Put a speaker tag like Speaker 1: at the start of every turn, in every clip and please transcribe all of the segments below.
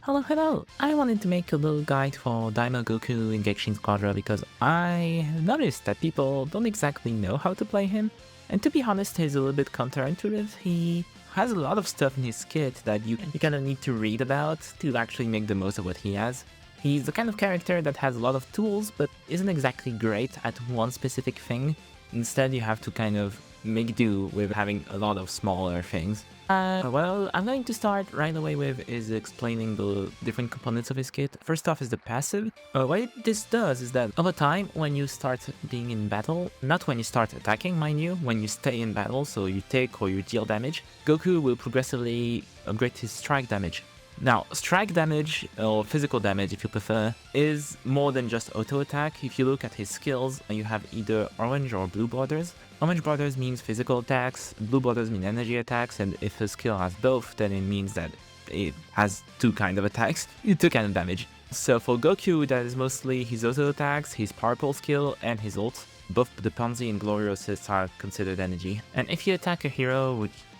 Speaker 1: Hello, hello! I wanted to make a little guide for Daima Goku in Gekishin Squadra because I noticed that people don't exactly know how to play him. And to be honest, he's a little bit counterintuitive. He has a lot of stuff in his kit that you kind of need to read about to actually make the most of what he has. He's the kind of character that has a lot of tools but isn't exactly great at one specific thing. Instead, you have to kind of make do with having a lot of smaller things. Well, I'm going to start right away with is explaining the different components of his kit. First off is the passive. What this does is that over time, when you start being in battle, not when you start attacking, mind you, when you stay in battle, so you take or you deal damage, Goku will progressively upgrade his strike damage. Now, strike damage, or physical damage if you prefer, is more than just auto attack. If you look at his skills, you have either orange or blue borders. Orange borders means physical attacks, blue borders mean energy attacks, and if a skill has both, then it means that it has two kind of attacks, two kind of damage. So for Goku, that is mostly his auto attacks, his power pole skill, and his ult. Both the Ponzi and Gloriosus are considered energy. And if you attack a hero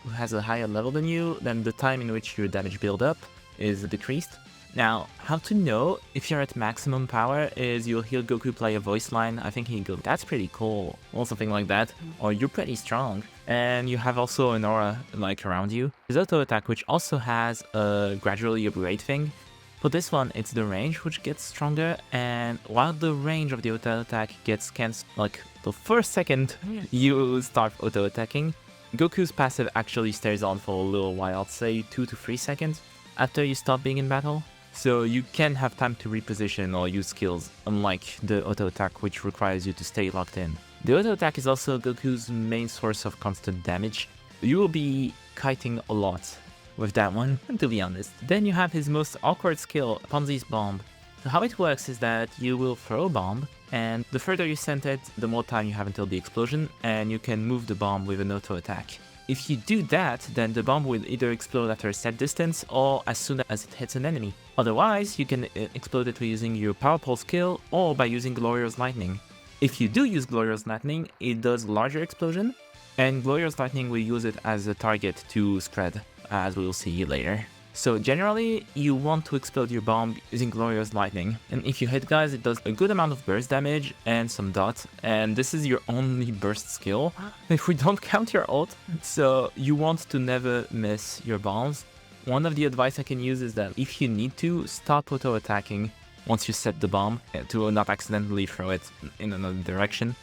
Speaker 1: who has a higher level than you, then the time in which your damage build up is decreased. Now, how to know if you're at maximum power is you'll hear Goku play a voice line. I think he goes, "That's pretty cool," or something like that, or "You're pretty strong." And you have also an aura like around you. His auto attack, which also has a gradually upgrade thing. For this one, it's the range which gets stronger, and while the range of the auto attack gets cancelled, like the first second you start auto attacking, Goku's passive actually stays on for a little while, I'd say 2 to 3 seconds after you stop being in battle. So you can have time to reposition or use skills, unlike the auto attack which requires you to stay locked in. The auto attack is also Goku's main source of constant damage. You will be kiting a lot with that one, to be honest. Then you have his most awkward skill, Ponzi's Bomb. So how it works is that you will throw a bomb, and the further you send it, the more time you have until the explosion, and you can move the bomb with an auto attack. If you do that, then the bomb will either explode after a set distance or as soon as it hits an enemy. Otherwise, you can explode it by using your power pole skill or by using Glorious Lightning. If you do use Glorious Lightning, it does larger explosion, and Glorious Lightning will use it as a target to spread, as we'll see later. So generally, you want to explode your bomb using Glorious Lightning, and if you hit guys, it does a good amount of burst damage and some dot, and this is your only burst skill, if we don't count your ult, so you want to never miss your bombs. One of the advice I can use is that if you need to, stop auto-attacking once you set the bomb to not accidentally throw it in another direction.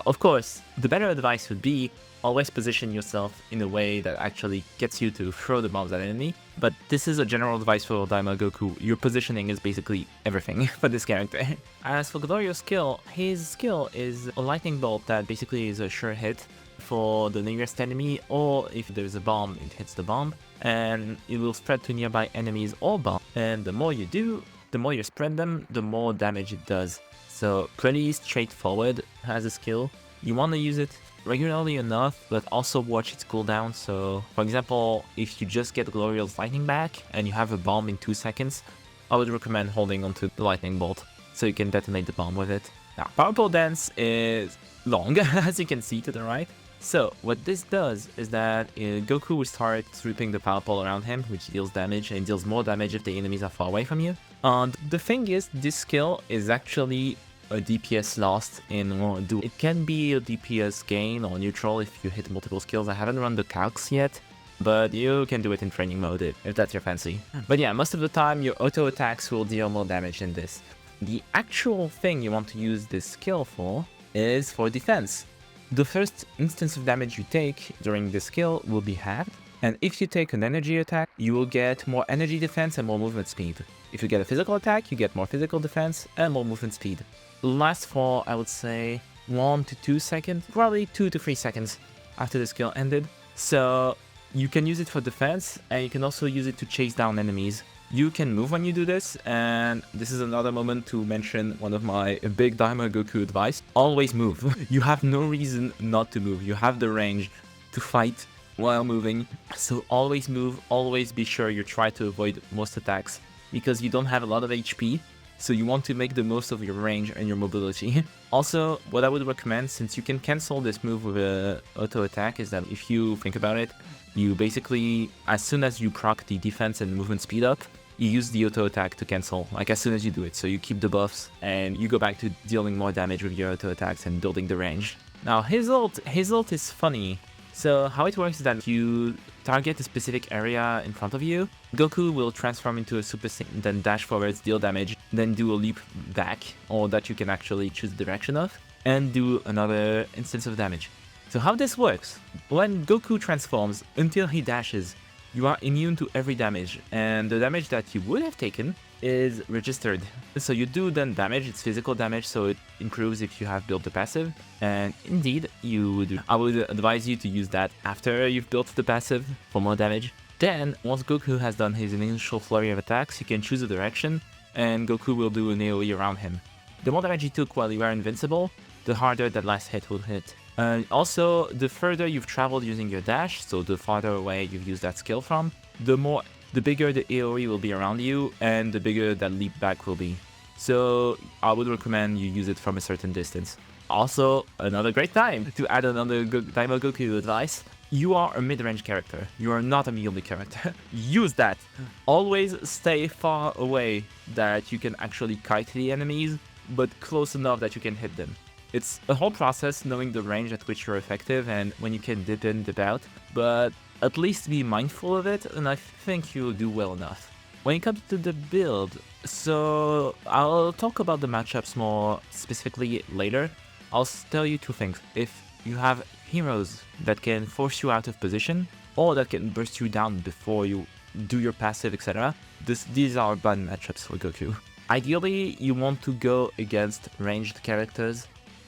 Speaker 1: Of course, the better advice would be always position yourself in a way that actually gets you to throw the bombs at an enemy, but this is a general advice for Daima Goku. Your positioning is basically everything for this character. As for Glorio's skill, his skill is a lightning bolt that basically is a sure hit for the nearest enemy, or if there's a bomb, it hits the bomb, and it will spread to nearby enemies or bombs, and the more you do, the more you spread them, the more damage it does. So pretty straightforward as a skill. You want to use it regularly enough, but also watch its cooldown. So for example, if you just get Glorious Lightning back and you have a bomb in 2 seconds, I would recommend holding onto the lightning bolt so you can detonate the bomb with it. Now, Power Pole Dance is long, as you can see to the right. So what this does is that Goku will start sweeping the power pole around him, which deals damage, and deals more damage if the enemies are far away from you. And the thing is, this skill is actually a DPS lost in one do. It can be a DPS gain or neutral if you hit multiple skills. I haven't run the calcs yet, but you can do it in training mode if that's your fancy. But yeah, most of the time your auto attacks will deal more damage than this. The actual thing you want to use this skill for is for defense. The first instance of damage you take during this skill will be halved, and if you take an energy attack, you will get more energy defense and more movement speed. If you get a physical attack, you get more physical defense and more movement speed. It lasts for, I would say, 1 to 2 seconds, probably 2 to 3 seconds after the skill ended. So you can use it for defense, and you can also use it to chase down enemies. You can move when you do this, and this is another moment to mention one of my big Daima Goku advice. Always move. You have no reason not to move. You have the range to fight while moving. So always move, always be sure you try to avoid most attacks because you don't have a lot of HP. So you want to make the most of your range and your mobility. Also, what I would recommend, since you can cancel this move with an auto attack, is that if you think about it, you basically, as soon as you proc the defense and movement speed up, you use the auto attack to cancel, like as soon as you do it. So you keep the buffs and you go back to dealing more damage with your auto attacks and building the range. Now his ult is funny. So how it works is that you target a specific area in front of you, Goku will transform into a Super Saiyan, then dash forwards, deal damage, then do a leap back, or that you can actually choose the direction of, and do another instance of damage. So how this works, when Goku transforms, until he dashes, you are immune to every damage, and the damage that you would have taken is registered. So you do then damage, it's physical damage, so it improves if you have built the passive, and indeed you would. I would advise you to use that after you've built the passive for more damage. Then, once Goku has done his initial flurry of attacks, you can choose a direction, and Goku will do an AoE around him. The more damage you took while you were invincible, the harder that last hit will hit. Also, the further you've traveled using your dash, so the farther away you've used that skill from, the bigger the AoE will be around you, and the bigger that leap back will be. So I would recommend you use it from a certain distance. Also, another great time to add another Daima Goku advice. You are a mid-range character. You are not a melee character. Use that. Always stay far away that you can actually kite the enemies, but close enough that you can hit them. It's a whole process knowing the range at which you're effective and when you can dip in, dip out, but at least be mindful of it, and I think you'll do well enough. When it comes to the build, so I'll talk about the matchups more specifically later. I'll tell you two things. If you have heroes that can force you out of position, or that can burst you down before you do your passive, etc., these are bad matchups for Goku. Ideally, you want to go against ranged characters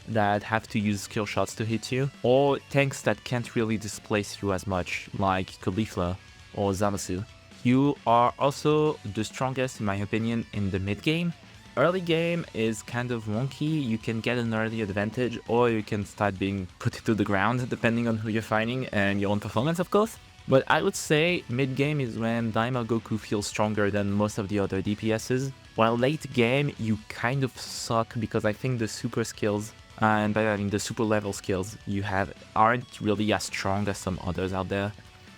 Speaker 1: that have to use skill shots to hit you, or tanks that can't really displace you as much, like Caulifla or Zamasu. You are also the strongest, in my opinion, in the mid game. Early game is kind of wonky, you can get an early advantage, or you can start being put to the ground, depending on who you're fighting and your own performance, of course. But I would say mid game is when Daima Goku feels stronger than most of the other DPSs, while late game you kind of suck because I think the super skills, and by that I mean the super level skills you have, aren't really as strong as some others out there.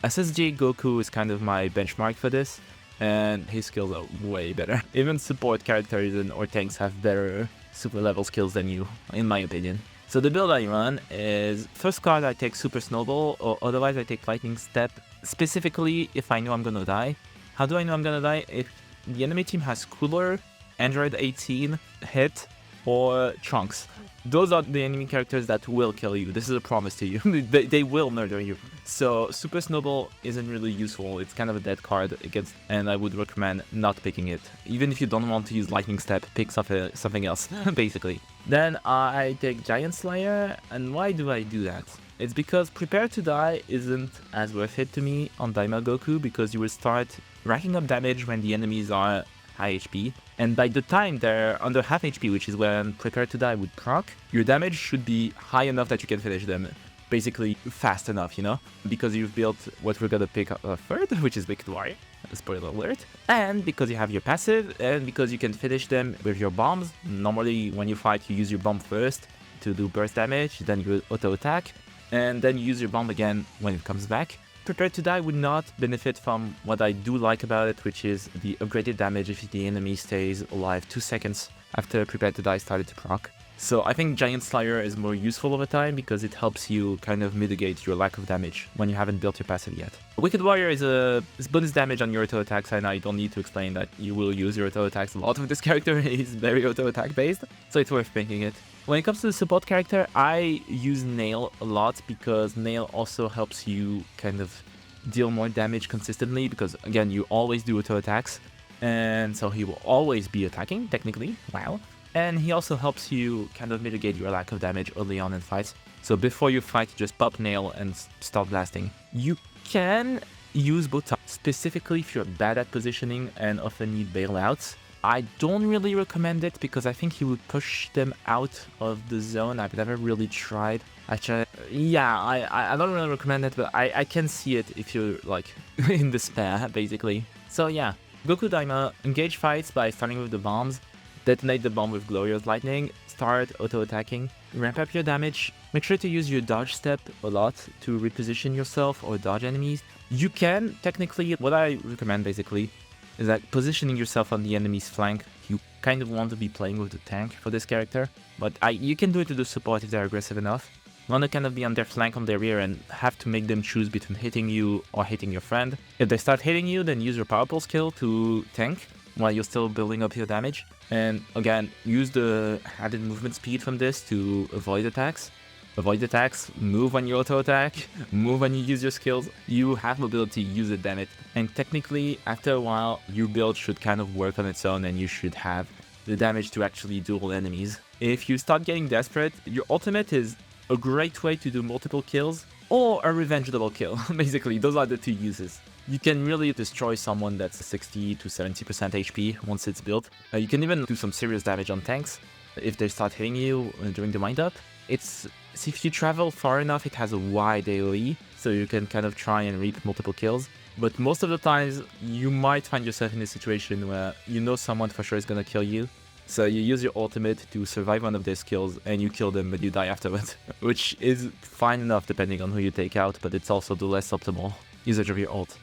Speaker 1: SSG Goku is kind of my benchmark for this, and his skills are way better. Even support characters or tanks have better super level skills than you, in my opinion. So the build I run is, first card I take Super Snowball, or otherwise I take Lightning Step, specifically if I know I'm gonna die. How do I know I'm gonna die? If the enemy team has Cooler, Android 18, Hit, or Trunks. Those are the enemy characters that will kill you. This is a promise to you. they will murder you. So Super Snowball isn't really useful. It's kind of a dead card against, and I would recommend not picking it. Even if you don't want to use Lightning Step, pick something else, basically. Then I take Giant Slayer, and why do I do that? It's because Prepare to Die isn't as worth it to me on Daima Goku, because you will start racking up damage when the enemies are high HP, and by the time they're under half HP, which is when Prepare to Die would proc, your damage should be high enough that you can finish them, basically fast enough, you know? Because you've built what we're gonna pick up third, which is Wicked Warrior, spoiler alert, and because you have your passive, and because you can finish them with your bombs. Normally when you fight you use your bomb first to do burst damage, then you auto attack, and then you use your bomb again when it comes back. Prepare to Die would not benefit from what I do like about it, which is the upgraded damage if the enemy stays alive 2 seconds after Prepare to Die started to proc. So I think Giant Slayer is more useful over time because it helps you kind of mitigate your lack of damage when you haven't built your passive yet. Wicked Warrior is bonus damage on your auto attacks, and I don't need to explain that you will use your auto attacks a lot with this character. He's very auto attack based, so it's worth picking it. When it comes to the support character, I use Nail a lot because Nail also helps you kind of deal more damage consistently, because again, you always do auto attacks, and so he will always be attacking, technically. Wow. And he also helps you kind of mitigate your lack of damage early on in fights. So before you fight, just pop Nail and start blasting. You can use both times, specifically if you're bad at positioning and often need bailouts. I don't really recommend it because I think he would push them out of the zone. I've never really tried. I don't really recommend it, but I can see it if you're like in despair, basically. So yeah, Goku Daima, engage fights by starting with the bombs, detonate the bomb with Glorious Lightning, start auto-attacking, ramp up your damage, make sure to use your dodge step a lot to reposition yourself or dodge enemies. You can, technically, what I recommend basically, is that positioning yourself on the enemy's flank, you kind of want to be playing with the tank for this character, but you can do it to the support if they're aggressive enough. You want to kind of be on their flank, on their rear, and have to make them choose between hitting you or hitting your friend. If they start hitting you, then use your power pole skill to tank while you're still building up your damage. And again, use the added movement speed from this to avoid attacks. Avoid attacks, move when you auto-attack, move when you use your skills. You have mobility, use it, damn it. And technically, after a while, your build should kind of work on its own and you should have the damage to actually duel enemies. If you start getting desperate, your ultimate is a great way to do multiple kills or a revenge double kill. Basically, those are the two uses. You can really destroy someone that's 60 to 70% HP once it's built. You can even do some serious damage on tanks if they start hitting you during the wind-up. If you travel far enough, it has a wide AoE, so you can kind of try and reap multiple kills. But most of the times, you might find yourself in a situation where you know someone for sure is gonna kill you. So you use your ultimate to survive one of their skills, and you kill them, but you die afterwards. Which is fine enough depending on who you take out, but it's also the less optimal usage of your ult.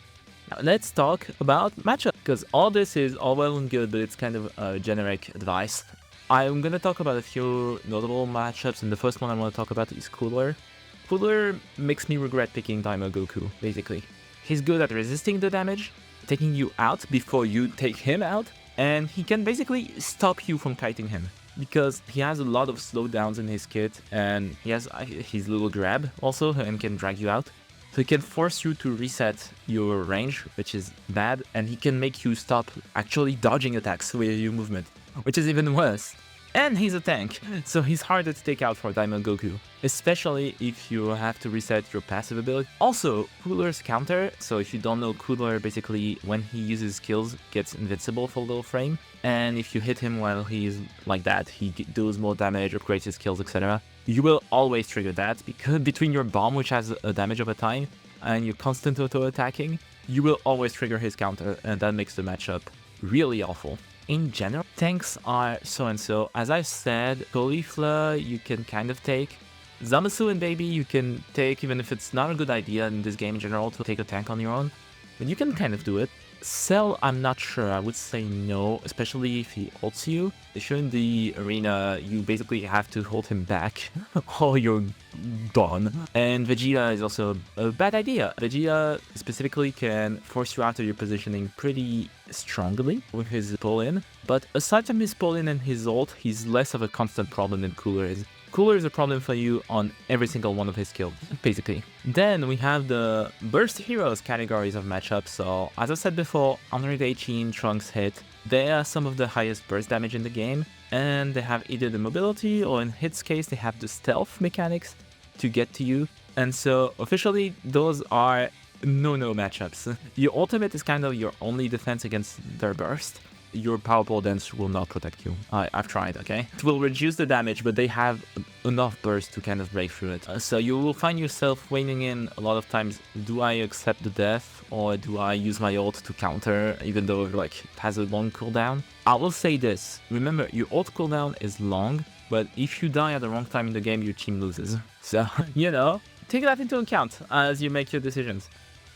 Speaker 1: Now let's talk about matchup, because all this is all well and good, but it's kind of generic advice. I'm gonna talk about a few notable matchups, and the first one I want to talk about is Cooler. Cooler makes me regret picking Daima Goku, basically. He's good at resisting the damage, taking you out before you take him out, and he can basically stop you from kiting him, because he has a lot of slowdowns in his kit, and he has his little grab also, and can drag you out. So he can force you to reset your range, which is bad, and he can make you stop actually dodging attacks with your movement, which is even worse. And he's a tank, so he's harder to take out for Daima Goku, especially if you have to reset your passive ability. Also, Cooler's counter, so if you don't know, Cooler basically, when he uses skills, gets invincible for a little frame, and if you hit him while he's like that, he does more damage, upgrades his skills, etc. You will always trigger that, because between your bomb, which has a damage over time, and your constant auto-attacking, you will always trigger his counter, and that makes the matchup really awful. In general, tanks are so-and-so. As I've said, Caulifla you can kind of take. Zamasu and Baby you can take, even if it's not a good idea in this game in general to take a tank on your own. But you can kind of do it. Cell, I'm not sure. I would say no, especially if he ults you. If you're in the arena, you basically have to hold him back or you're done. And Vegeta is also a bad idea. Vegeta specifically can force you out of your positioning pretty strongly with his pull-in. But aside from his pull-in and his ult, he's less of a constant problem than Cooler is. Cooler is a problem for you on every single one of his skills, basically. Then we have the Burst Heroes categories of matchups. So, as I said before, Andre Daichi and Trunks hit. They are some of the highest burst damage in the game, and they have either the mobility or in Hit's case, they have the stealth mechanics to get to you. And so, officially, those are no-no matchups. Your ultimate is kind of your only defense against their burst. Your power pole dance will not protect you. I've tried, okay? It will reduce the damage, but they have enough burst to kind of break through it. So you will find yourself weighing in a lot of times, do I accept the death or do I use my ult to counter even though like it has a long cooldown? I will say this, remember your ult cooldown is long, but if you die at the wrong time in the game, your team loses. So, you know, take that into account as you make your decisions.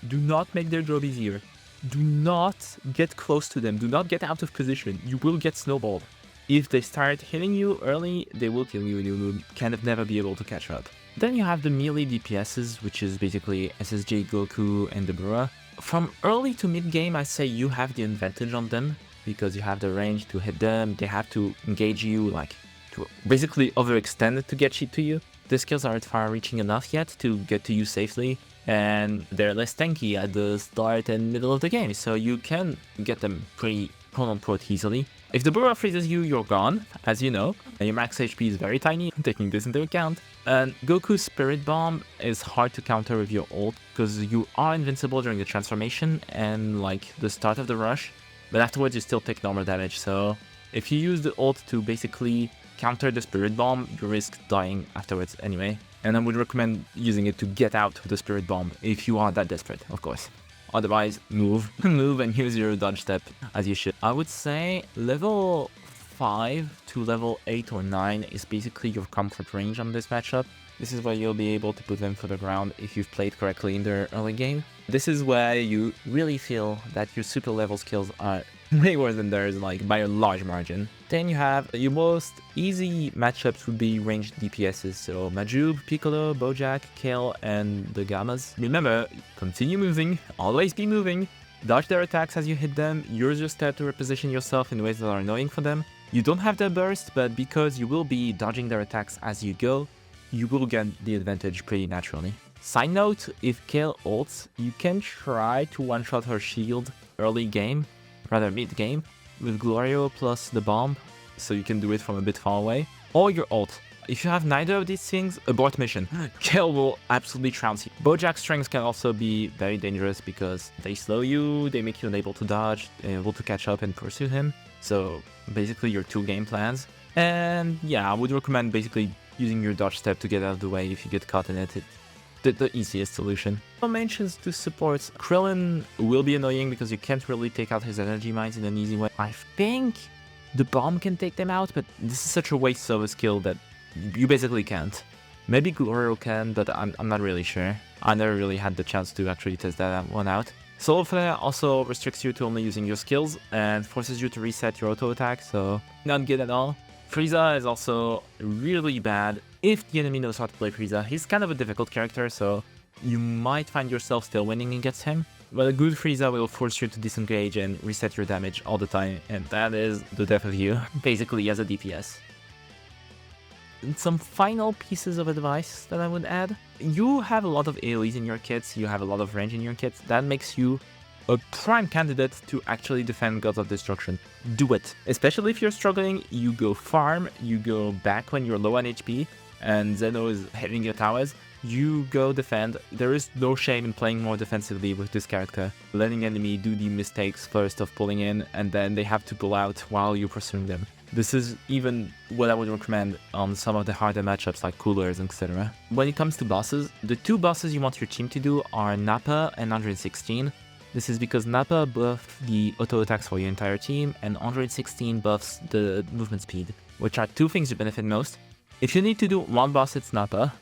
Speaker 1: Do not make their job easier. Do not get close to them. Do not get out of position. You will get snowballed. If they start hitting you early, they will kill you and you will kind of never be able to catch up. Then you have the melee DPSs, which is basically SSJ, Goku, and Deborah. From early to mid-game, I say you have the advantage on them because you have the range to hit them. They have to engage you, like, to basically overextend to get to you. The skills aren't far-reaching enough yet to get to you safely, and they're less tanky at the start and middle of the game, so you can get them pretty quote-unquote easily. If the Burrow freezes you, you're gone, as you know, and your max HP is very tiny, taking this into account. And Goku's Spirit Bomb is hard to counter with your ult, because you are invincible during the transformation and like the start of the rush, but afterwards you still take normal damage, so if you use the ult to basically counter the Spirit Bomb, you risk dying afterwards anyway. And I would recommend using it to get out of the Spirit Bomb, if you are that desperate, of course. Otherwise, move and use your dodge step as you should. I would say level 5 to level 8 or 9 is basically your comfort range on this matchup. This is where you'll be able to put them for the ground if you've played correctly in the early game. This is where you really feel that your super level skills are way worse than theirs, like by a large margin. Then you have your most easy matchups would be ranged DPSs, so Majub, Piccolo, Bojack, Kale, and the Gammas. Remember, continue moving, always be moving, dodge their attacks as you hit them, use your step to reposition yourself in ways that are annoying for them. You don't have their burst, but because you will be dodging their attacks as you go, you will get the advantage pretty naturally. Side note, if Kale ults, you can try to one-shot her shield early game, rather mid-game, with Glorio plus the bomb, so you can do it from a bit far away, or your ult. If you have neither of these things, abort mission. Kale will absolutely trounce you. Bojack's strengths can also be very dangerous because they slow you, they make you unable to dodge, able to catch up and pursue him. So basically your two game plans. And yeah, I would recommend basically using your dodge step to get out of the way if you get caught in it. The easiest solution. Mentions to supports. Krillin will be annoying because you can't really take out his energy mines in an easy way. I think the bomb can take them out, but this is such a waste of a skill that you basically can't. Maybe Glorio can, but I'm not really sure. I never really had the chance to actually test that one out. Solar Flare also restricts you to only using your skills and forces you to reset your auto attack, so not good at all. Frieza is also really bad if the enemy knows how to play Frieza. He's kind of a difficult character, so you might find yourself still winning against him. But a good Frieza will force you to disengage and reset your damage all the time, and that is the death of you, basically as a DPS. And some final pieces of advice that I would add. You have a lot of AoEs in your kits, you have a lot of range in your kits. That makes you a prime candidate to actually defend Gods of Destruction. Do it. Especially if you're struggling, you go farm, you go back when you're low on HP, and Zeno is hitting your towers, you go defend. There is no shame in playing more defensively with this character. Letting enemy do the mistakes first of pulling in, and then they have to pull out while you're pursuing them. This is even what I would recommend on some of the harder matchups like coolers, etc. When it comes to bosses, the two bosses you want your team to do are Nappa and 116. This is because Nappa buffs the auto attacks for your entire team, and 116 buffs the movement speed, which are two things you benefit most. If you need to do one boss, it's Nappa,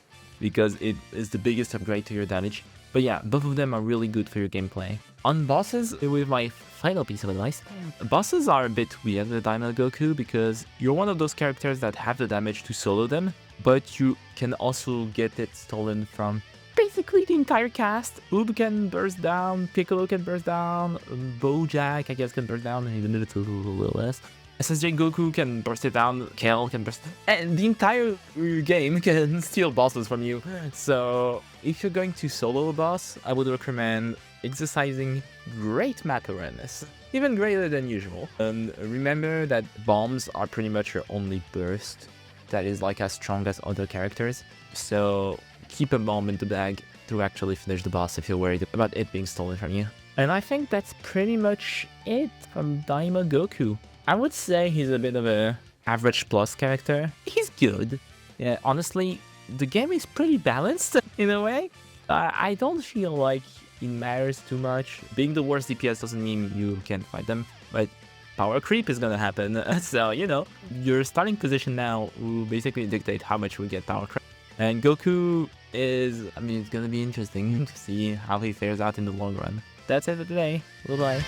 Speaker 1: because it is the biggest upgrade to your damage. But yeah, both of them are really good for your gameplay. On bosses, with my final piece of advice, bosses are a bit weird with Daima Goku because you're one of those characters that have the damage to solo them, but you can also get it stolen from basically the entire cast. Oob can burst down, Piccolo can burst down, Bojack I guess can burst down, even if it's a little less. SSJ Goku can burst it down, Kale can burst, and the entire game can steal bosses from you. So if you're going to solo a boss, I would recommend exercising great map awareness, even greater than usual. And remember that bombs are pretty much your only burst that is like as strong as other characters. So keep a bomb in the bag to actually finish the boss if you're worried about it being stolen from you. And I think that's pretty much it from Daima Goku. I would say he's a bit of a average plus character. He's good. Yeah, honestly, the game is pretty balanced in a way. I don't feel like it matters too much. Being the worst DPS doesn't mean you can't fight them, but power creep is gonna happen. So, you know, your starting position now will basically dictate how much we get power creep. And Goku is, I mean, it's gonna be interesting to see how he fares out in the long run. That's it for today. Bye-bye.